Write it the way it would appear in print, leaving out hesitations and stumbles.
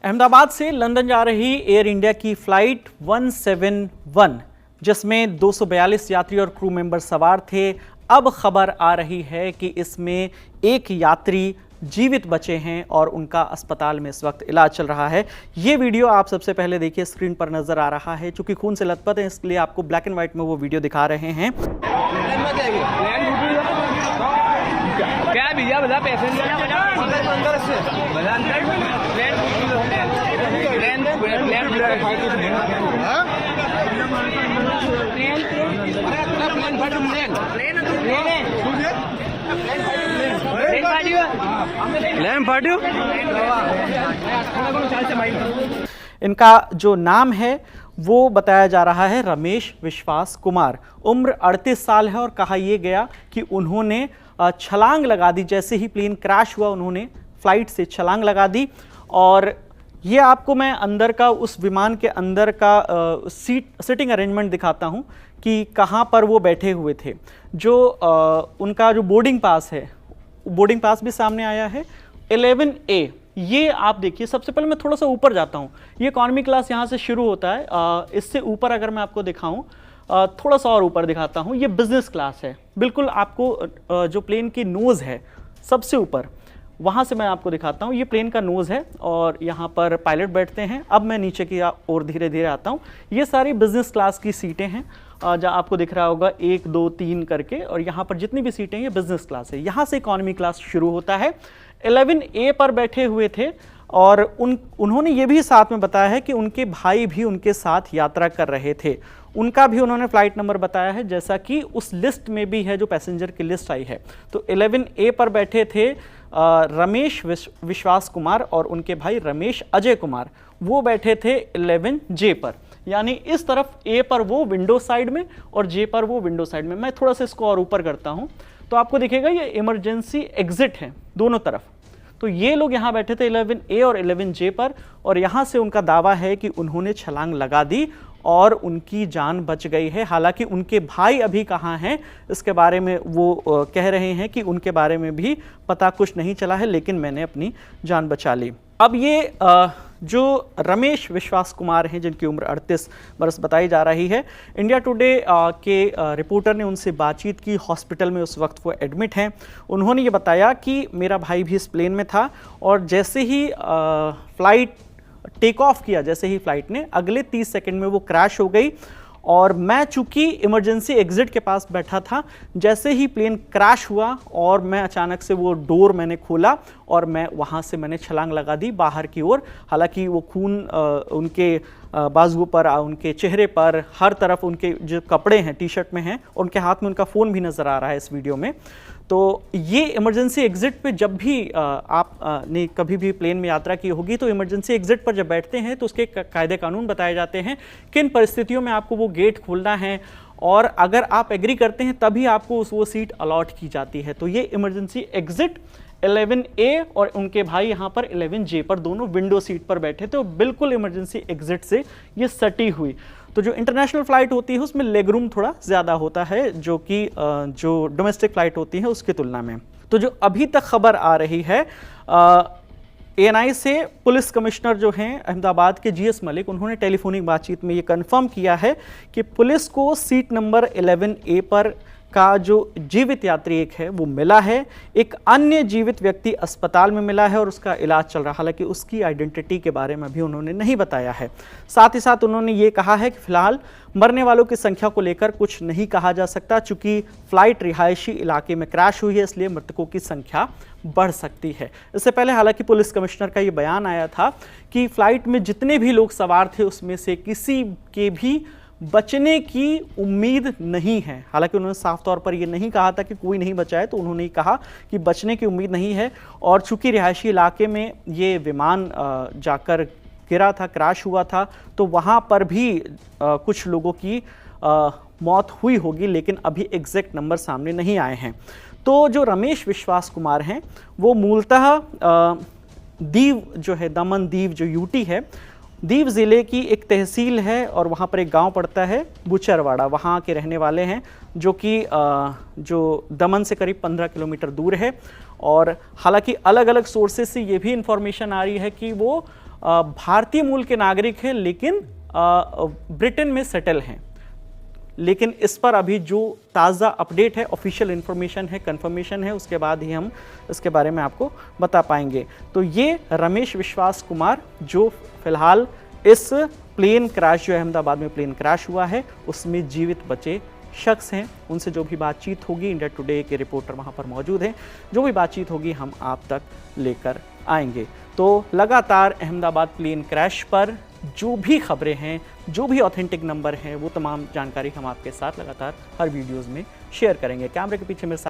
अहमदाबाद से लंदन जा रही एयर इंडिया की फ्लाइट 171 जिसमें 242 यात्री और क्रू मेंबर सवार थे, अब खबर आ रही है कि इसमें एक यात्री जीवित बचे हैं और उनका अस्पताल में इस वक्त इलाज चल रहा है। ये वीडियो आप सबसे पहले देखिए, स्क्रीन पर नजर आ रहा है। चूंकि खून से लथपथ है इसलिए आपको ब्लैक एंड व्हाइट में वो वीडियो दिखा रहे हैं। क्या भैया बता पैसेंजर अंदर से इनका जो नाम है वो बताया जा रहा है रमेश विश्वास कुमार। उम्र 38 साल है और कहा यह गया कि उन्होंने छलांग लगा दी। जैसे ही प्लेन क्रैश हुआ उन्होंने फ्लाइट से छलांग लगा दी। और ये आपको मैं अंदर का, उस विमान के अंदर का सीटिंग अरेंजमेंट दिखाता हूँ कि कहाँ पर वो बैठे हुए थे। जो उनका जो बोर्डिंग पास है, बोर्डिंग पास भी सामने आया है 11A। ये आप देखिए, सबसे पहले मैं थोड़ा सा ऊपर जाता हूँ। ये इकॉनमी क्लास यहाँ से शुरू होता है। इससे ऊपर अगर मैं आपको दिखाऊँ, थोड़ा सा और ऊपर दिखाता हूँ, ये बिजनेस क्लास है। बिल्कुल आपको जो प्लेन की नोज़ है सबसे ऊपर, वहाँ से मैं आपको दिखाता हूँ। ये प्लेन का नोज़ है और यहाँ पर पायलट बैठते हैं। अब मैं नीचे की ओर धीरे धीरे आता हूँ। ये सारी बिजनेस क्लास की सीटें हैं, जहाँ आपको दिख रहा होगा 1 2 3 करके, और यहाँ पर जितनी भी सीटें हैं ये बिजनेस क्लास है। यहाँ से इकॉनमी क्लास शुरू होता है। 11A पर बैठे हुए थे और उन्होंने ये भी साथ में बताया है कि उनके भाई भी उनके साथ यात्रा कर रहे थे। उनका भी उन्होंने फ्लाइट नंबर बताया है, जैसा कि उस लिस्ट में भी है जो पैसेंजर की लिस्ट आई है। तो 11A पर बैठे थे रमेश विश्वास कुमार और उनके भाई रमेश अजय कुमार। वो बैठे थे 11J पर, यानी इस तरफ A पर वो विंडो साइड में और J पर वो विंडो साइड में। मैं थोड़ा सा इसको और ऊपर करता हूँ तो आपको दिखेगा ये इमरजेंसी एग्जिट है दोनों तरफ। तो ये लोग यहाँ बैठे थे 11A और 11J पर, और यहाँ से उनका दावा है कि उन्होंने छलांग लगा दी और उनकी जान बच गई है। हालांकि उनके भाई अभी कहाँ हैं इसके बारे में वो कह रहे हैं कि उनके बारे में भी पता कुछ नहीं चला है, लेकिन मैंने अपनी जान बचा ली। अब ये जो रमेश विश्वास कुमार हैं, जिनकी उम्र 38 बरस बताई जा रही है, इंडिया टुडे के रिपोर्टर ने उनसे बातचीत की। हॉस्पिटल में उस वक्त वो एडमिट हैं। उन्होंने ये बताया कि मेरा भाई भी इस प्लेन में था और जैसे ही फ्लाइट टेक ऑफ किया, जैसे ही फ्लाइट ने, अगले 30 सेकंड में वो क्रैश हो गई। और मैं चूंकि इमरजेंसी एग्जिट के पास बैठा था, जैसे ही प्लेन क्रैश हुआ और मैं अचानक से वो डोर मैंने खोला और मैं वहाँ से मैंने छलांग लगा दी बाहर की ओर। हालांकि वो खून उनके बाजुओं पर, उनके चेहरे पर, हर तरफ उनके जो कपड़े हैं टी शर्ट में हैं, और उनके हाथ में उनका फ़ोन भी नज़र आ रहा है इस वीडियो में। तो ये इमरजेंसी एग्जिट पे जब भी आप ने कभी भी प्लेन में यात्रा की होगी तो इमरजेंसी एग्जिट पर जब बैठते हैं तो उसके कायदे कानून बताए जाते हैं, किन परिस्थितियों में आपको वो गेट खोलना है, और अगर आप एग्री करते हैं तभी आपको वो सीट अलॉट की जाती है। तो ये इमरजेंसी एग्जिट 11A और उनके भाई यहाँ पर 11J पर दोनों विंडो सीट पर बैठे थे और बिल्कुल इमरजेंसी एग्जिट से ये सटी हुई। तो जो इंटरनेशनल फ़्लाइट होती है उसमें लेग रूम थोड़ा ज़्यादा होता है, जो कि जो डोमेस्टिक फ़्लाइट होती है उसकी तुलना में। तो जो अभी तक खबर आ रही है ANI से, पुलिस कमिश्नर जो हैं अहमदाबाद के GS मलिक, उन्होंने टेलीफोनिक बातचीत में ये कंफर्म किया है कि पुलिस को सीट नंबर 11A पर का जो जीवित यात्री एक है वो मिला है। एक अन्य जीवित व्यक्ति अस्पताल में मिला है और उसका इलाज चल रहा है। हालांकि उसकी आइडेंटिटी के बारे में भी उन्होंने नहीं बताया है। साथ ही साथ उन्होंने ये कहा है कि फिलहाल मरने वालों की संख्या को लेकर कुछ नहीं कहा जा सकता। चूंकि फ्लाइट रिहायशी इलाके में क्रैश हुई है इसलिए मृतकों की संख्या बढ़ सकती है। इससे पहले हालांकि पुलिस कमिश्नर का ये बयान आया था कि फ्लाइट में जितने भी लोग सवार थे उसमें से किसी के भी बचने की उम्मीद नहीं है। हालांकि उन्होंने साफ तौर पर यह नहीं कहा था कि कोई नहीं बचा है, तो उन्होंने कहा कि बचने की उम्मीद नहीं है। और चूंकि रिहायशी इलाके में ये विमान जाकर गिरा था, क्रैश हुआ था, तो वहाँ पर भी कुछ लोगों की मौत हुई होगी, लेकिन अभी एग्जैक्ट नंबर सामने नहीं आए हैं। तो जो रमेश विश्वास कुमार हैं वो मूलतः दीव जो है, दमन दीव जो यूटी है, दीव ज़िले की एक तहसील है और वहाँ पर एक गांव पड़ता है बुचरवाड़ा, वहाँ के रहने वाले हैं, जो कि जो दमन से करीब 15 किलोमीटर दूर है। और हालांकि अलग अलग सोर्सेज से ये भी इंफॉर्मेशन आ रही है कि वो भारतीय मूल के नागरिक हैं लेकिन ब्रिटेन में सेटल हैं। लेकिन इस पर अभी जो ताज़ा अपडेट है, ऑफिशियल इन्फॉर्मेशन है, कंफर्मेशन है, उसके बाद ही हम इसके बारे में आपको बता पाएंगे। तो ये रमेश विश्वास कुमार जो फिलहाल इस प्लेन क्रैश, जो अहमदाबाद में प्लेन क्रैश हुआ है, उसमें जीवित बचे शख्स हैं। उनसे जो भी बातचीत होगी, इंडिया टुडे के रिपोर्टर वहाँ पर मौजूद हैं, जो भी बातचीत होगी हम आप तक लेकर आएंगे। तो लगातार अहमदाबाद प्लेन क्रैश पर जो भी खबरें हैं, जो भी ऑथेंटिक नंबर हैं, वो तमाम जानकारी हम आपके साथ लगातार हर वीडियोज़ में शेयर करेंगे। कैमरे के पीछे मेरे साथ